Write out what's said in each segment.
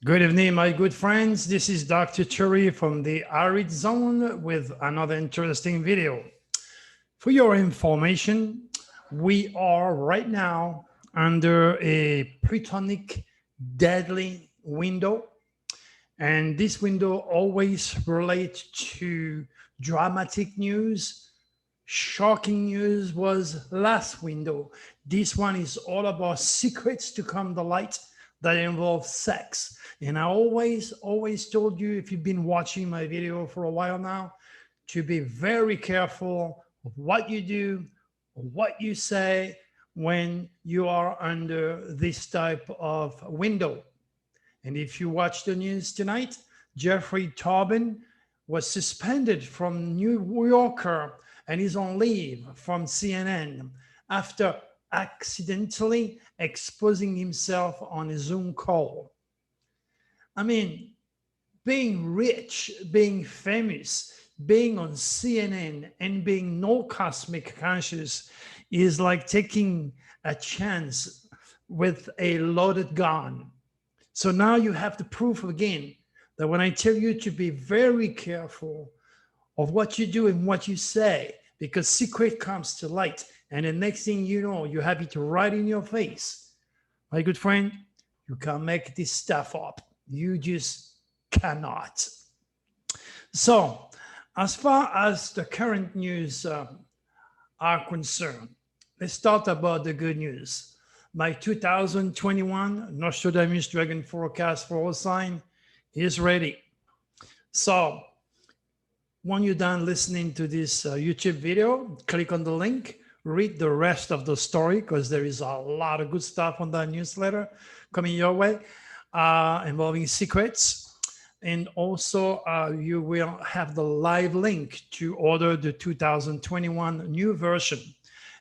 Good evening, my good friends. This is Dr. Churi from the Arid Zone with another interesting video. For your information, we are right now under a Plutonic deadly window, and this window always relates to dramatic news. Shocking news was last window. This one is all about secrets to come to light that involve sex. And I always told you, if you've been watching my video for a while now, to be very careful of what you do, what you say when you are under this type of window. And if you watch the news tonight, Jeffrey Tobin was suspended from New Yorker and is on leave from CNN after accidentally exposing himself on a Zoom call. I mean, being rich, being famous, being on CNN and being no cosmic conscious is like taking a chance with a loaded gun. So now you have the proof again that when I tell you to be very careful of what you do and what you say, because secret comes to light. And the next thing you know, you have it right in your face. My good friend, you can't make this stuff up. You just cannot. So, as far as the current news are concerned, let's start about the good news. My 2021 Nostradamus Dragon forecast for all sign is ready. So, when you're done listening to this YouTube video, click on the link, read the rest of the story, because there is a lot of good stuff on that newsletter coming your way involving secrets. And also you will have the live link to order the 2021 new version.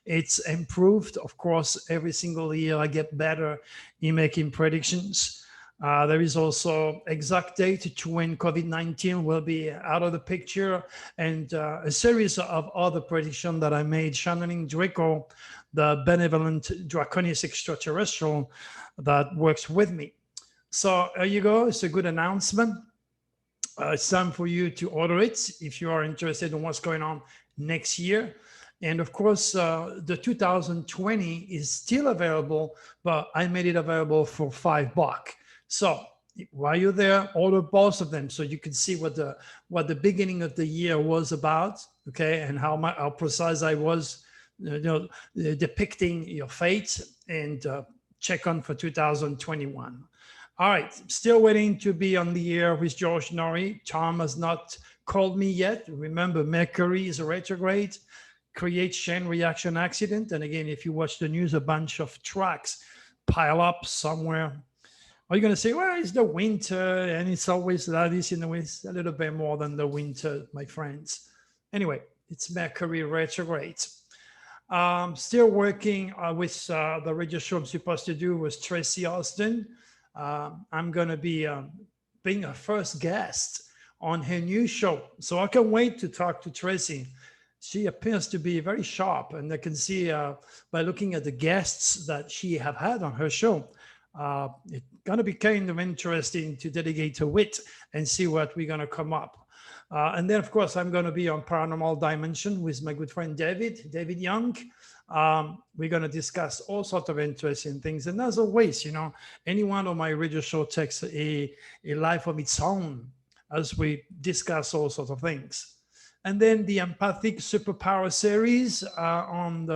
It's improved, of course. Every single year I get better in making predictions. There is also exact date to when COVID-19 will be out of the picture, and a series of other predictions that I made, channeling Draco, the benevolent Draconis extraterrestrial that works with me. So there you go. It's a good announcement. It's time for you to order it if you are interested in what's going on next year. And of course, the 2020 is still available, but I made it available for $5. So while you're there, order both of them so you can see what the beginning of the year was about, okay, and how precise I was, depicting your fate, and check on for 2021. All right, still waiting to be on the air with George Norrie. Tom has not called me yet. Remember, Mercury is retrograde, creates chain reaction accident. And again, if you watch the news, a bunch of tracks pile up somewhere. Are you going to say, well, it's the winter and it's always like this in the winter? It's a little bit more than the winter, my friends. Anyway, it's Mercury retrograde. Still working with the radio show I'm supposed to do with Tracy Austin. I'm going to be being her first guest on her new show. So I can't wait to talk to Tracy. She appears to be very sharp, and I can see by looking at the guests that she have had on her show, it's going to be kind of interesting to dedicate a wit and see what we're going to come up. And then, of course, I'm going to be on Paranormal Dimension with my good friend David Young. We're going to discuss all sorts of interesting things. And as always, any one of my radio show takes a life of its own as we discuss all sorts of things. And then the Empathic Superpower series on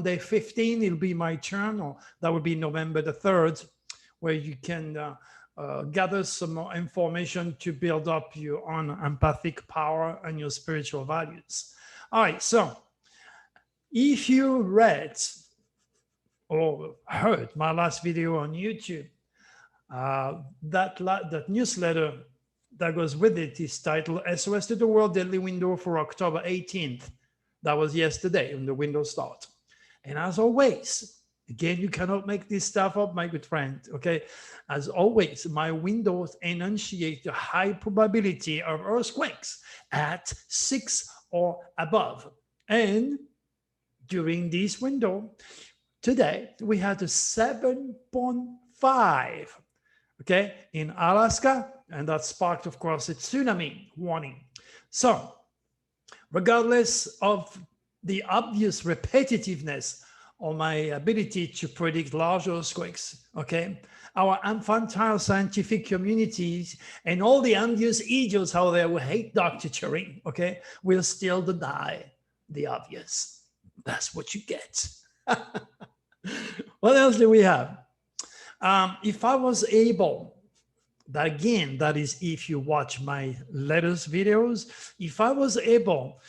day 15, it'll be my turn, or that would be November the 3rd, where you can gather some more information to build up your own empathic power and your spiritual values. All right, so if you read or heard my last video on YouTube, that newsletter that goes with it is titled SOS to the World Deadly Window for October 18th. That was yesterday when the window started. And as always, again, you cannot make this stuff up, my good friend, okay? As always, my windows enunciate the high probability of earthquakes at 6 or above. And during this window, today, we had a 7.5 okay, in Alaska, and that sparked, of course, a tsunami warning. So, regardless of the obvious repetitiveness of my ability to predict large earthquakes, okay, our infantile scientific communities and all the obvious idiots out there who hate Dr. Turing, okay, will still deny the obvious. That's what you get. What else do we have? If I was able, that again, that is if you watch my latest videos, if I was able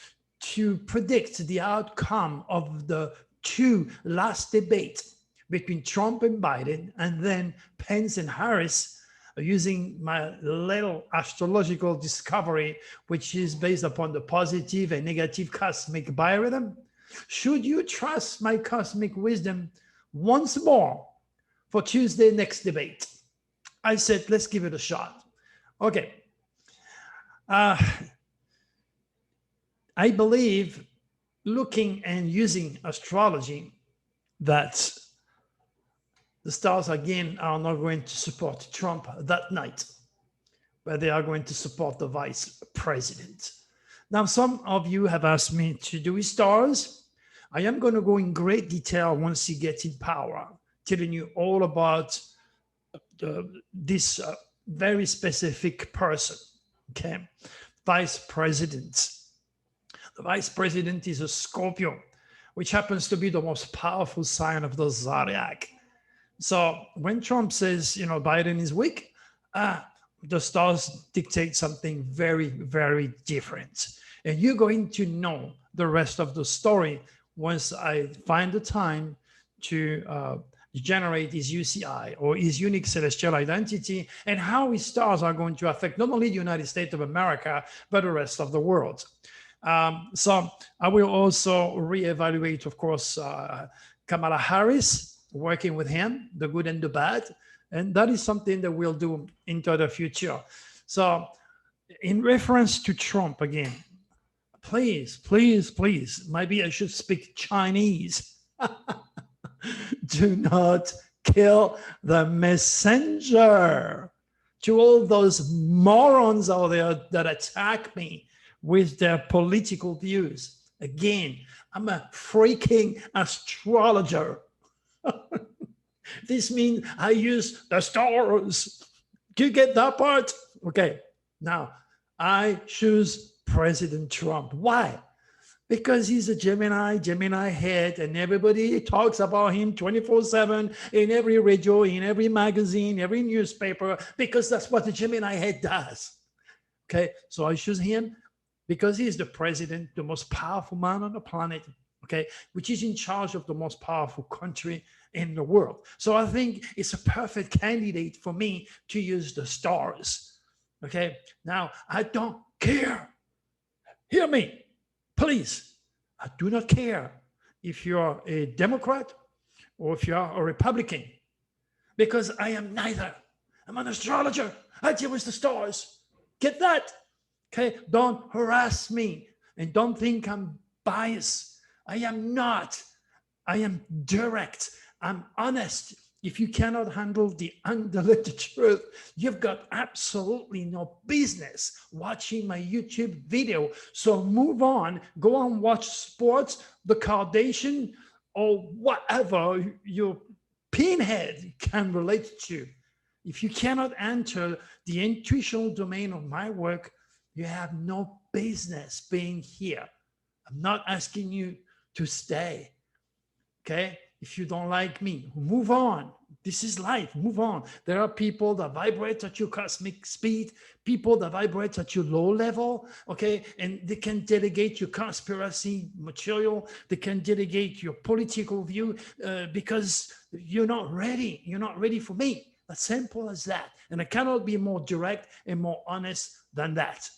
to predict the outcome of the two last debates between Trump and Biden, and then Pence and Harris, using my little astrological discovery, which is based upon the positive and negative cosmic biorhythm, should you trust my cosmic wisdom once more for Tuesday next debate? I said, let's give it a shot. Okay. I believe, looking and using astrology, that the stars again are not going to support Trump that night, but they are going to support the vice president. Now, some of you have asked me to do his stars. I am going to go in great detail once he gets in power, telling you all about this very specific person, okay? Vice president. The vice president is a Scorpio, which happens to be the most powerful sign of the zodiac. So when Trump says, you know, Biden is weak, the stars dictate something very, very different. And you're going to know the rest of the story once I find the time to generate his UCI, or his unique celestial identity, and how his stars are going to affect not only the United States of America, but the rest of the world. So I will also reevaluate, of course, Kamala Harris, working with him, the good and the bad. And that is something that we'll do into the future. So in reference to Trump again, please, please, please, maybe I should speak Chinese. Do not kill the messenger. To all those morons out there that attack me with their political views. Again, I'm a freaking astrologer. This means I use the stars. Do you get that part? Okay, now I choose President Trump. Why? Because he's a Gemini head, and everybody talks about him 24/7 in every radio, in every magazine, every newspaper, because that's what the Gemini head does. Okay, so I choose him because he's the president, the most powerful man on the planet, okay, which is in charge of the most powerful country in the world. So I think it's a perfect candidate for me to use the stars. Okay, now I don't care. Hear me. Please, I do not care if you're a Democrat or if you're a Republican, because I am neither. I'm an astrologer. I deal with the stars. Get that? Okay, don't harass me and don't think I'm biased. I am not. I am direct. I'm honest. If you cannot handle the undiluted truth, you've got absolutely no business watching my YouTube video. So move on, go and watch sports, the Kardashian, or whatever your pinhead can relate to. If you cannot enter the intuitional domain of my work, you have no business being here. I'm not asking you to stay, okay? If you don't like me, move on. This is life, move on. There are people that vibrate at your cosmic speed, people that vibrate at your low level, okay? And they can delegate your conspiracy material, they can delegate your political view because you're not ready. You're not ready for me. As simple as that. And I cannot be more direct and more honest than that.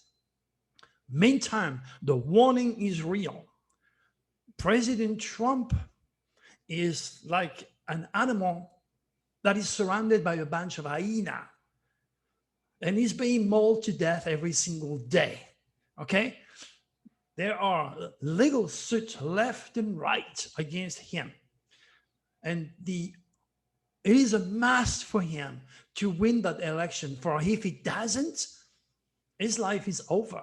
Meantime, the warning is real. President Trump is like an animal that is surrounded by a bunch of hyena, and he's being mauled to death every single day, okay? There are legal suits left and right against him. And the It is a must for him to win that election. For if he doesn't, his life is over.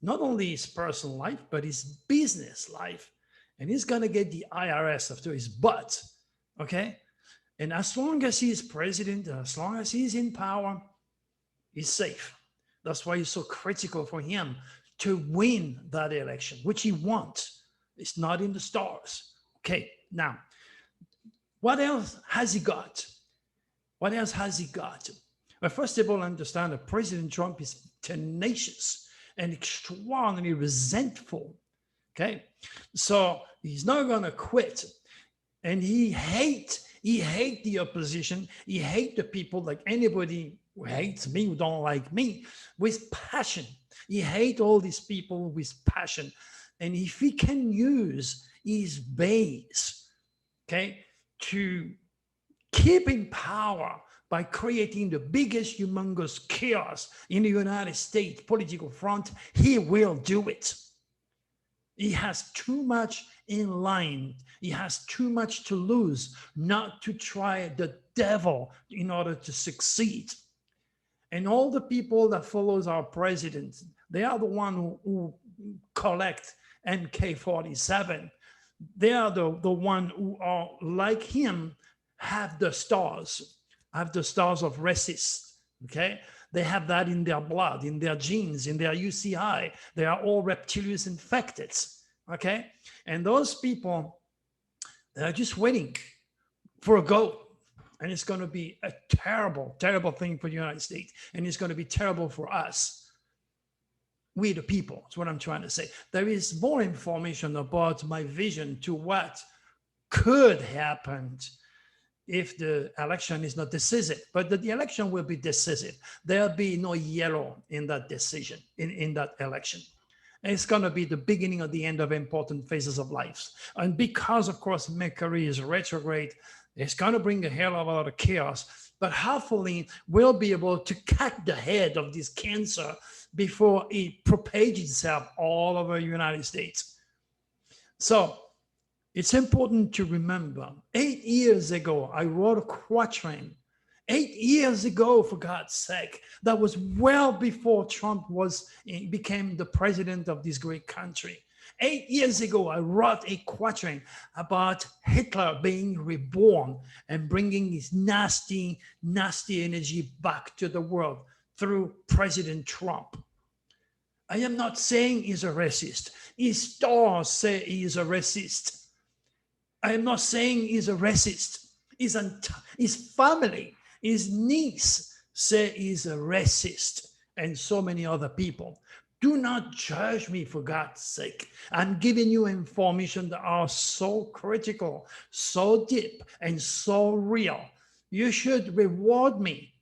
Not only his personal life, but his business life. And he's going to get the IRS after his butt. Okay? And as long as he is president, as long as he's in power, he's safe. That's why it's so critical for him to win that election, which he wants. It's not in the stars. Okay, now, what else has he got? What else has he got? Well, first of all, understand that President Trump is tenacious and extraordinarily resentful. Okay, so he's not going to quit. And he hates the opposition. He hates the people, like anybody who hates me, who don't like me, with passion. He hates all these people with passion. And if he can use his base, okay, to keep in power by creating the biggest humongous chaos in the United States political front, he will do it. He has too much in line. He has too much to lose not to try the devil in order to succeed. And all the people that follows our president, they are the one who collect MK47. They are the one who are like him, have the stars of racist. Okay, they have that in their blood, in their genes, in their UCI. They are all reptilian infected. Okay, and those people, they are just waiting for a go. And it's going to be a terrible, terrible thing for the United States. And it's going to be terrible for us. We the people, that's what I'm trying to say. There is more information about my vision to what could happen if the election is not decisive. But the election will be decisive. There'll be no yellow in that decision, in that election. And it's going to be the beginning of the end of important phases of life. And because, of course, Mercury is retrograde, it's going to bring a hell of a lot of chaos, but hopefully we'll be able to cut the head of this cancer before it propages itself all over the United States. So it's important to remember, 8 years ago, I wrote a quatrain. 8 years ago, for God's sake, that was well before Trump became the president of this great country. 8 years ago, I wrote a quatrain about Hitler being reborn and bringing his nasty, nasty energy back to the world through President Trump. I am not saying he's a racist. His stars say he's a racist. I am not saying he's a racist. His family, his niece say he's a racist, and so many other people. Do not judge me, for God's sake. I'm giving you information that are so critical, so deep, and so real. You should reward me,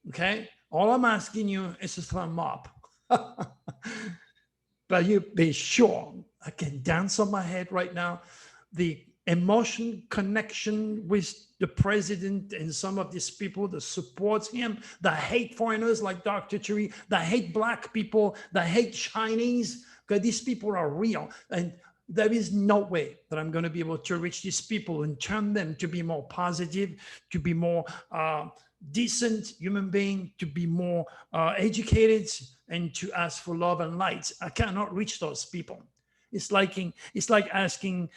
okay? All I'm asking you is a thumb up. But you be sure, I can dance on my head right now. The emotion connection with the president and some of these people that supports him, that hate foreigners like Dr. Churi, that hate black people, that hate Chinese, because these people are real. And there is no way that I'm going to be able to reach these people and turn them to be more positive, to be more decent human being, to be more educated, and to ask for love and light. I cannot reach those people. It's like asking,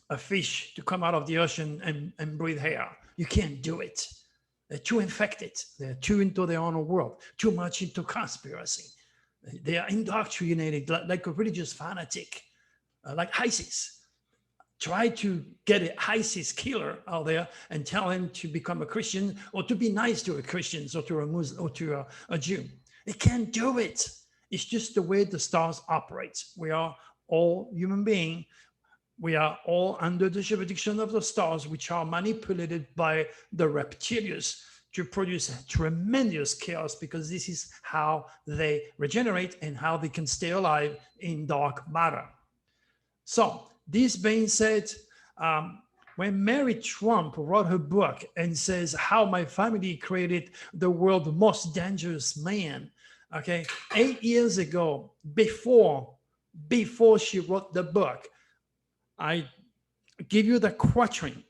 a fish to come out of the ocean and breathe air. You can't do it. They're too infected. They're too into their own world, too much into conspiracy. They are indoctrinated like a religious fanatic, like ISIS. Try to get an ISIS killer out there and tell him to become a Christian or to be nice to a Christian or to a Muslim or to a Jew. They can't do it. It's just the way the stars operate. We are all human beings. We are all under the jurisdiction of the stars, which are manipulated by the reptilians to produce tremendous chaos, because this is how they regenerate and how they can stay alive in dark matter. So this being said, when Mary Trump wrote her book and says how my family created the world's most dangerous man, okay, 8 years ago, before she wrote the book, I give you the quatrain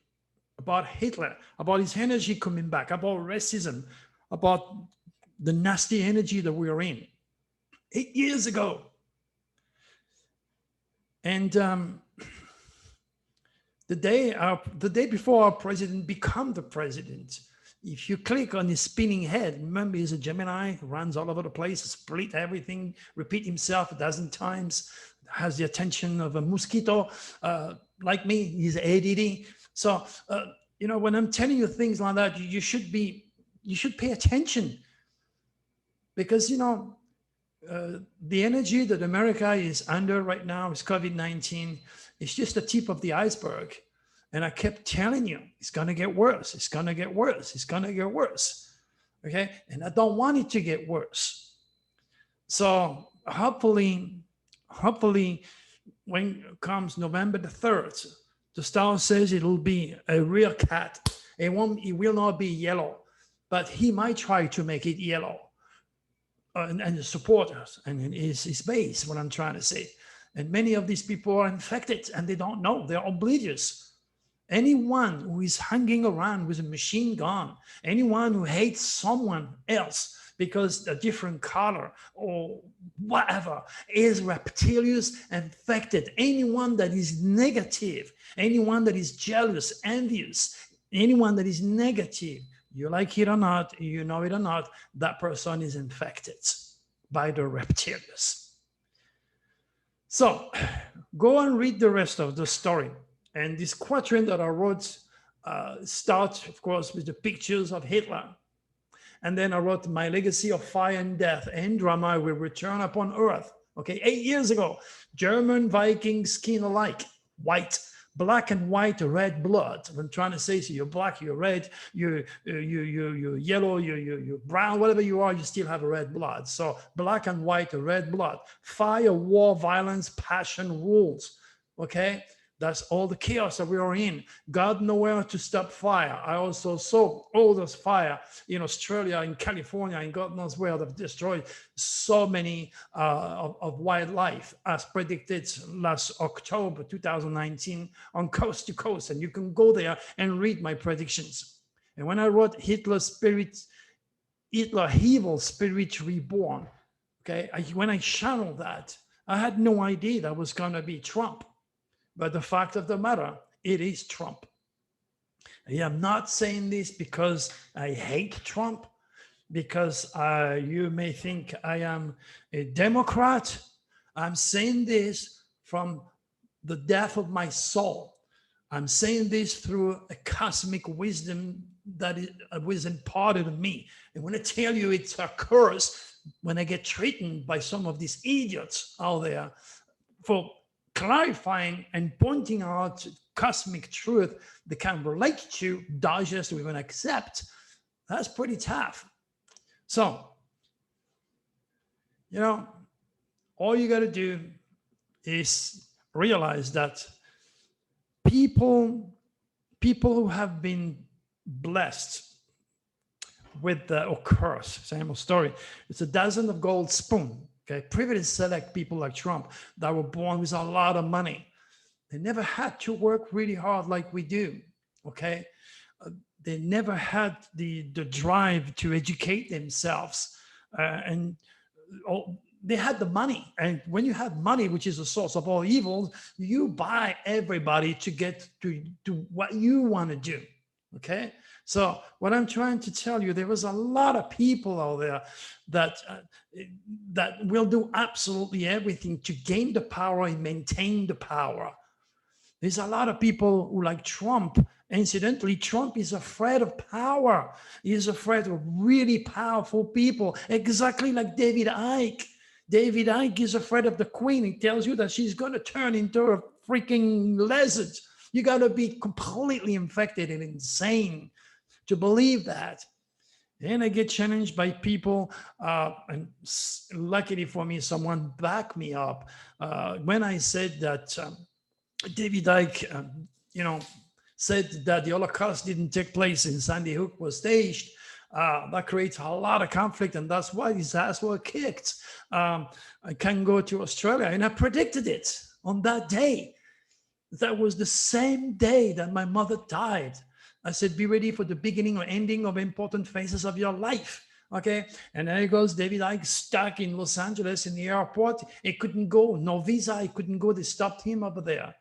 about Hitler, about his energy coming back, about racism, about the nasty energy that we are in 8 years ago. And the day before our president become the president, if you click on his spinning head, remember he's a Gemini, runs all over the place, split everything, repeat himself a dozen times, has the attention of a mosquito. Like me, he's ADD. So, when I'm telling you things like that, you should pay attention, because, the energy that America is under right now is COVID-19. It's just the tip of the iceberg. And I kept telling you, it's going to get worse. It's going to get worse. It's going to get worse. Okay. And I don't want it to get worse. So hopefully, when it comes November the 3rd, the star says it'll be a real cat. It will not be yellow, but he might try to make it yellow. And the supporters and his base, what I'm trying to say. And many of these people are infected and they don't know. They're oblivious. Anyone who is hanging around with a machine gun, anyone who hates someone else because a different color or whatever, is reptilious, infected. Anyone that is negative, anyone that is jealous, envious, anyone that is negative, you like it or not, you know it or not, that person is infected by the reptilians. So go and read the rest of the story. And this quatrain that I wrote starts, of course, with the pictures of Hitler. And then I wrote, my legacy of fire and death and drama will return upon earth. Okay, 8 years ago, German Viking skin alike, white, black and white, red blood. I'm trying to say, so you're black, you're red, you're yellow, you're brown, whatever you are, you still have a red blood. So black and white, red blood. Fire, war, violence, passion, rules. Okay, that's all the chaos that we are in. God nowhere to stop fire. I also saw all this fire in Australia, in California, and God knows where they've destroyed so many of wildlife, as predicted last October 2019 on Coast to Coast. And you can go there and read my predictions. And when I wrote Hitler Evil Spirit Reborn, okay, when I channeled that, I had no idea that was going to be Trump. But the fact of the matter, it is Trump. I am not saying this because I hate Trump, because you may think I am a Democrat. I'm saying this from the depth of my soul. I'm saying this through a cosmic wisdom that was imparted to me. And when I tell you it's a curse, when I get threatened by some of these idiots out there for clarifying and pointing out cosmic truth they can relate to, digest, or even accept, that's pretty tough. So, all you got to do is realize that people who have been blessed with or cursed, same old story. It's a dozen of gold spoon. Okay, privileged select people like Trump that were born with a lot of money. They never had to work really hard like we do. Okay, they never had the drive to educate themselves, and they had the money. And when you have money, which is the source of all evil, you buy everybody to get to do what you want to do. Okay. So what I'm trying to tell you, there was a lot of people out there that will do absolutely everything to gain the power and maintain the power. There's a lot of people who like Trump. Incidentally, Trump is afraid of power. He is afraid of really powerful people, exactly like David Icke. David Icke is afraid of the Queen. He tells you that she's going to turn into a freaking lizard. You got to be completely infected and insane to believe that. And I get challenged by people, and luckily for me, someone backed me up when I said that David Dyke, said that the Holocaust didn't take place and Sandy Hook was staged. That creates a lot of conflict, and that's why his ass were kicked. I can go to Australia, and I predicted it on that day. That was the same day that my mother died. I said, be ready for the beginning or ending of important phases of your life. Okay. And there he goes, David Dyke, stuck in Los Angeles in the airport. He couldn't go, no visa. He couldn't go. They stopped him over there.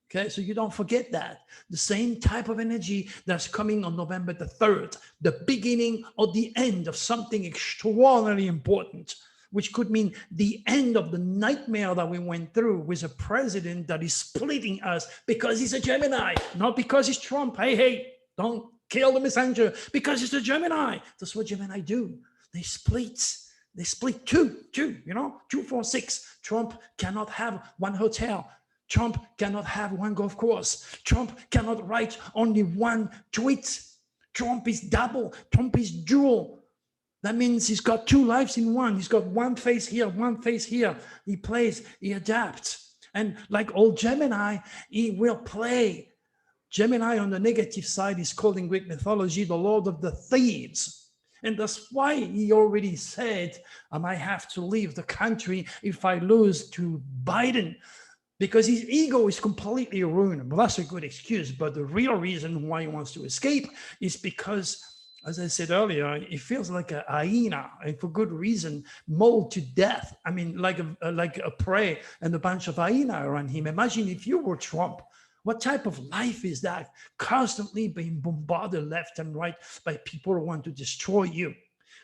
Okay, so you don't forget that. The same type of energy that's coming on November the 3rd, the beginning or the end of something extraordinarily important, which could mean the end of the nightmare that we went through with a president that is splitting us because he's a Gemini, not because he's Trump. Hey, don't kill the messenger because he's a Gemini. That's what Gemini do. They split. They split two, 2, 4, 6. Trump cannot have one hotel. Trump cannot have one golf course. Trump cannot write only one tweet. Trump is double. Trump is dual. That means he's got two lives in one. He's got one face here, one face here. He plays, he adapts. And like old Gemini, he will play. Gemini on the negative side is called in Greek mythology the Lord of the Thieves. And that's why he already said, I might have to leave the country if I lose to Biden. Because his ego is completely ruined. Well, that's a good excuse, but the real reason why he wants to escape is because, as I said earlier, he feels like a hyena, and for good reason, mauled to death. I mean, like a prey and a bunch of hyena around him. Imagine if you were Trump. What type of life is that? Constantly being bombarded left and right by people who want to destroy you.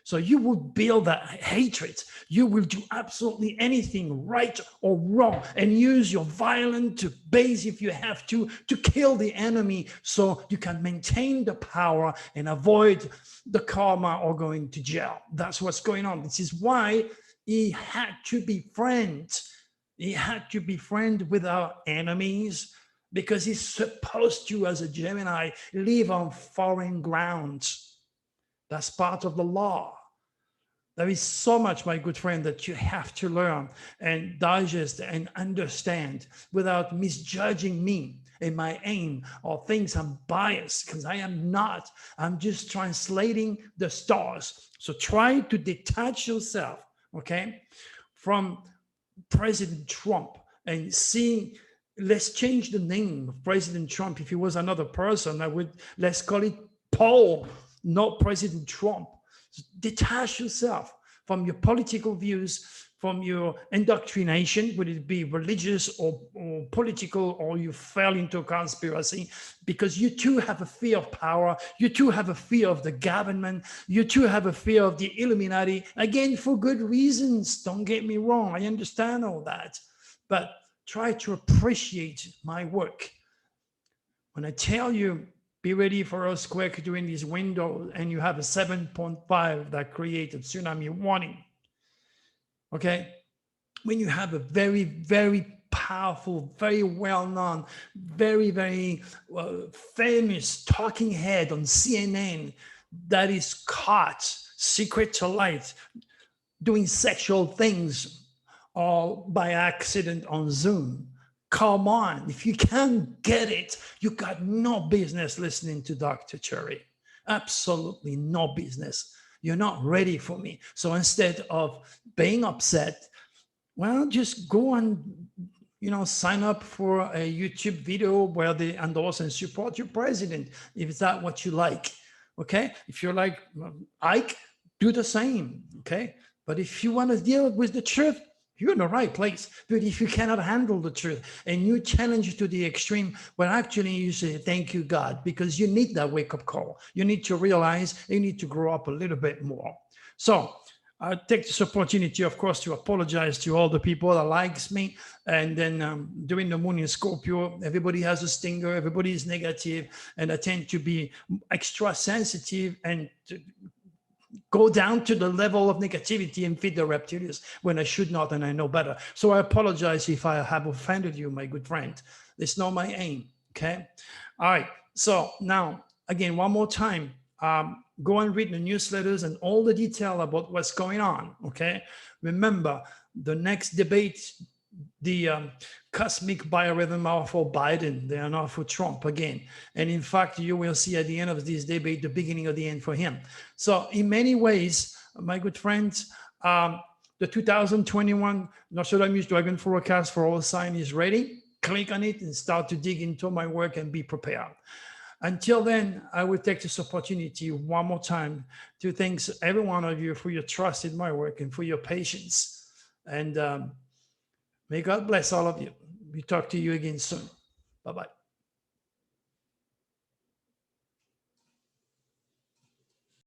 So you will build that hatred. You will do absolutely anything, right or wrong, and use your violence to base, if you have to kill the enemy so you can maintain the power and avoid the karma or going to jail. That's what's going on. This is why he had to befriend. He had to befriend with our enemies because he's supposed to, as a Gemini, live on foreign grounds. That's part of the law. There is so much, my good friend, that you have to learn and digest and understand without misjudging me and my aim or things I'm biased, because I am not. I'm just translating the stars. So try to detach yourself, okay, from President Trump and see. Let's change the name of President Trump. If he was another person, let's call it Paul, not President Trump. Detach yourself from your political views, from your indoctrination, would it be religious or political, or you fell into a conspiracy, because you too have a fear of power. You too have a fear of the government. You too have a fear of the Illuminati, again, for good reasons. Don't get me wrong. I understand all that, but try to appreciate my work. When I tell you, be ready for earthquake during this window, and you have a 7.5 that created tsunami warning. Okay? When you have a very, very powerful, very well-known, very, very famous talking head on CNN that is caught secret to light doing sexual things or by accident on Zoom. Come on, if you can't get it, you got no business listening to Dr. Cherry. Absolutely no business. You're not ready for me. So instead of being upset, well, just go and, sign up for a YouTube video where they endorse and support your president, if it's that what you like, okay? If you're like Ike, do the same, okay? But if you want to deal with the truth, you're in the right place. But if you cannot handle the truth and you challenge to the extreme, well, actually you say, thank you, God, because you need that wake-up call. You need to realize you need to grow up a little bit more. So I take this opportunity, of course, to apologize to all the people that likes me. And then during the moon in Scorpio, everybody has a stinger, everybody is negative, and I tend to be extra sensitive and go down to the level of negativity and feed the reptilians when I should not, and I know better. So I apologize if I have offended you, my good friend. It's not my aim, okay? All right, so now, again, one more time, go and read the newsletters and all the detail about what's going on, okay? Remember, the next debate, the cosmic biorhythm are for Biden. They are not for Trump again. And in fact, you will see at the end of this debate, the beginning of the end for him. So in many ways, my good friends, the 2021 Nostradamus Dragon forecast for all signs is ready. Click on it and start to dig into my work and be prepared. Until then, I will take this opportunity one more time to thank every one of you for your trust in my work and for your patience. And may God bless all of you. We talk to you again soon. Bye bye.